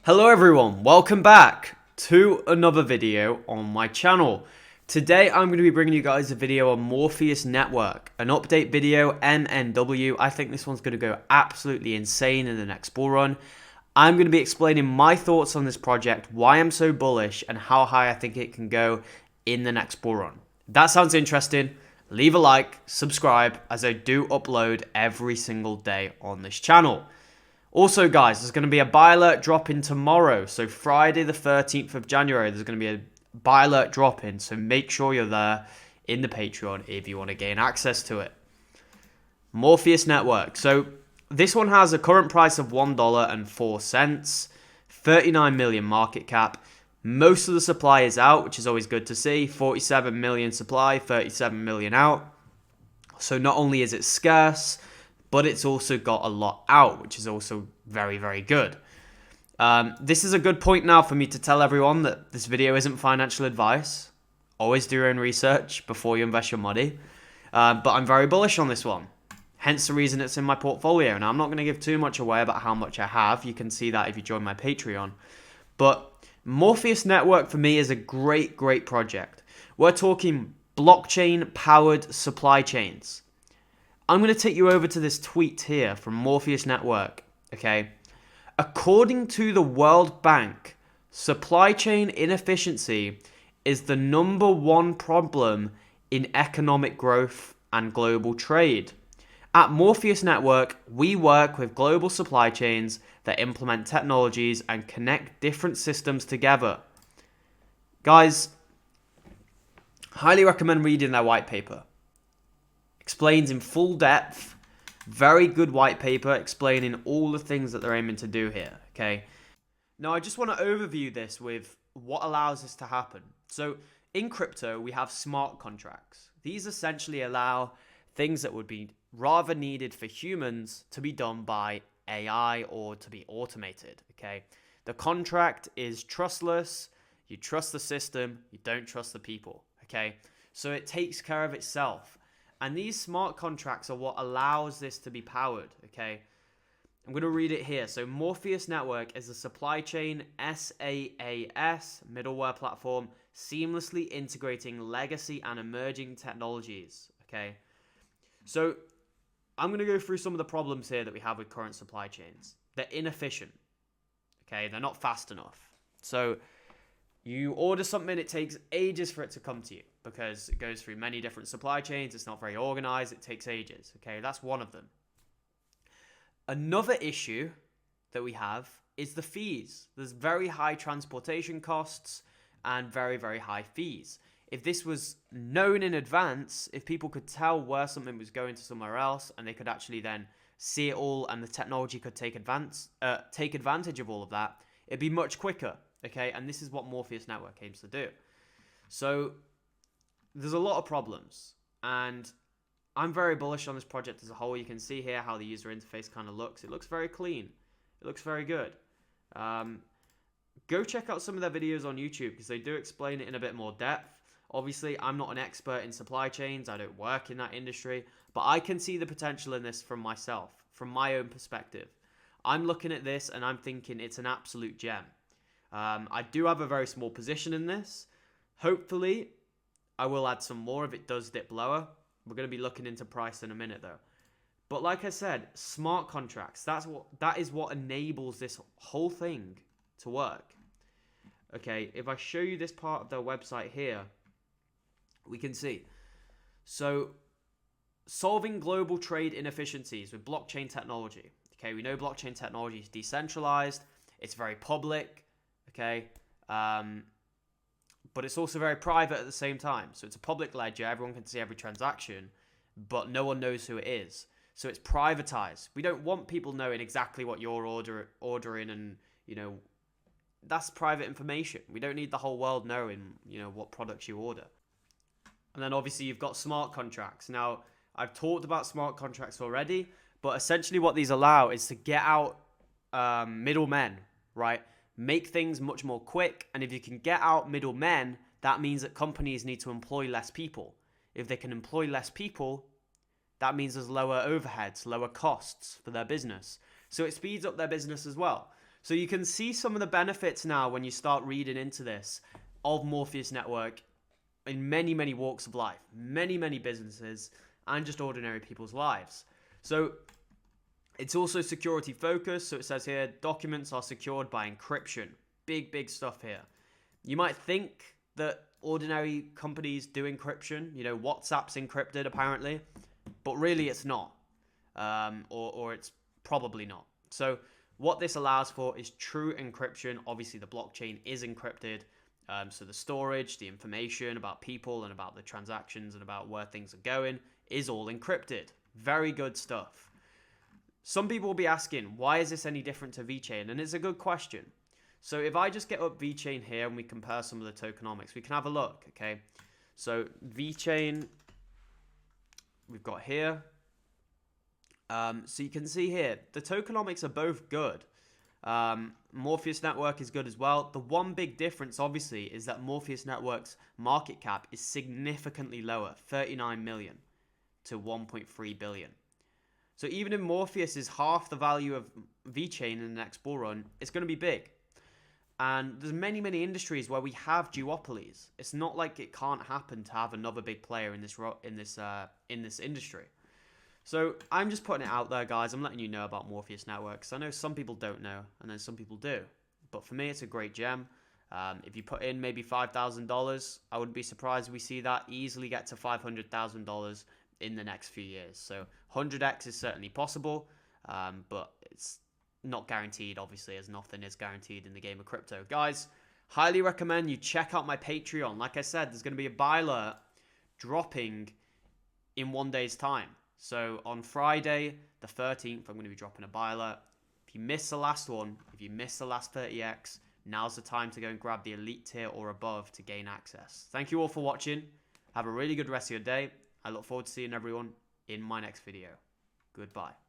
Hello everyone, welcome back to another video on my channel. Today I'm going to be bringing you guys a video on Morpheus Network, an update video, MNW. I think this one's going to go absolutely insane in the next bull run. I'm going to be explaining my thoughts on this project, why I'm so bullish, and how high I think it can go in the next bull run. If that sounds interesting, leave a like, subscribe, as I do upload every single day on this channel. Also, guys, there's going to be a buy alert drop-in tomorrow. So Friday the 13th of January, there's going to be a buy alert drop-in. So make sure you're there in the Patreon if you want to gain access to it. Morpheus Network. So this one has a current price of $1.04, 39 million market cap. Most of the supply is out, which is always good to see. 47 million supply, 37 million out. So not only is it scarce, but it's also got a lot out, which is also very, very good. This is a good point now for me to tell everyone that this video isn't financial advice. Always do your own research before you invest your money. But I'm very bullish on this one. Hence the reason it's in my portfolio. Now, I'm not going to give too much away about how much I have. You can see that if you join my Patreon. But Morpheus Network for me is a great, great project. We're talking blockchain-powered supply chains. I'm going to take you over to this tweet here from Morpheus Network, okay? According to the World Bank, supply chain inefficiency is the #1 problem in economic growth and global trade. At Morpheus Network, we work with global supply chains that implement technologies and connect different systems together. Guys, highly recommend reading their white paper. Explains in full depth, very good white paper explaining all the things that they're aiming to do here, okay? Now, I just want to overview this with what allows this to happen. So, in crypto, we have smart contracts. These essentially allow things that would be rather needed for humans to be done by AI or to be automated, okay? The contract is trustless. You trust the system. You don't trust the people, okay? So, it takes care of itself. And these smart contracts are what allows this to be powered, okay? I'm going to read it here. So Morpheus Network is a supply chain SaaS middleware platform seamlessly integrating legacy and emerging technologies, okay? So I'm going to go through some of the problems here that we have with current supply chains. They're inefficient, okay? They're not fast enough. So you order something, it takes ages for it to come to you because it goes through many different supply chains. It's not very organized. It takes ages. Okay, that's one of them. Another issue that we have is the fees. There's very high transportation costs and very, very high fees. If this was known in advance, if people could tell where something was going to somewhere else and they could actually then see it all and the technology could take advantage of all of that, it'd be much quicker. Okay, and this is what Morpheus Network aims to do. So there's a lot of problems, and I'm very bullish on this project as a whole. You can see here how the user interface kind of looks. It looks very clean. It looks very good. Go check out some of their videos on YouTube because they do explain it in a bit more depth. Obviously, I'm not an expert in supply chains. I don't work in that industry, but I can see the potential in this from myself, from my own perspective. I'm looking at this and I'm thinking it's an absolute gem. I do have a very small position in this. Hopefully, I will add some more if it does dip lower. We're going to be looking into price in a minute, though. But like I said, smart contracts, that is what enables this whole thing to work. Okay, if I show you this part of their website here, we can see. So, solving global trade inefficiencies with blockchain technology. Okay, we know blockchain technology is decentralized. It's very public. Okay, but it's also very private at the same time. So it's a public ledger. Everyone can see every transaction, but no one knows who it is. So it's privatized. We don't want people knowing exactly what you're ordering and, you know, that's private information. We don't need the whole world knowing, you know, what products you order. And then obviously you've got smart contracts. Now, I've talked about smart contracts already, but essentially what these allow is to get out middlemen, right? Make things much more quick. And if you can get out middlemen, that means that companies need to employ less people. If they can employ less people, that means there's lower overheads, lower costs for their business. So it speeds up their business as well. So you can see some of the benefits now when you start reading into this of Morpheus Network in many, many walks of life, many, many businesses, and just ordinary people's lives. So it's also security focused. So it says here, documents are secured by encryption. Big, big stuff here. You might think that ordinary companies do encryption. You know, WhatsApp's encrypted apparently, but really it's not, or it's probably not. So what this allows for is true encryption. Obviously, the blockchain is encrypted. So the storage, the information about people and about the transactions and about where things are going is all encrypted. Very good stuff. Some people will be asking, why is this any different to VeChain? And it's a good question. So if I just get up VeChain here and we compare some of the tokenomics, we can have a look, okay? So VeChain, we've got here. So you can see here, the tokenomics are both good. Morpheus Network is good as well. The one big difference, obviously, is that Morpheus Network's market cap is significantly lower, 39 million to 1.3 billion. So even if Morpheus is half the value of VeChain in the next bull run, it's going to be big. And there's many, many industries where we have duopolies. It's not like it can't happen to have another big player in this industry. So I'm just putting it out there, guys. I'm letting you know about Morpheus Network, because I know some people don't know, and then some people do. But for me, it's a great gem. If you put in maybe $5,000, I wouldn't be surprised if we see that easily get to $500,000 in the next few years. So 100x is certainly possible, but it's not guaranteed, obviously, as nothing is guaranteed in the game of crypto. Guys, highly recommend you check out my Patreon. Like I said, there's going to be a buy alert dropping in 1 day's time. So on Friday, the 13th, I'm going to be dropping a buy alert. If you miss the last one, if you miss the last 30x, now's the time to go and grab the elite tier or above to gain access. Thank you all for watching. Have a really good rest of your day. I look forward to seeing everyone in my next video. Goodbye.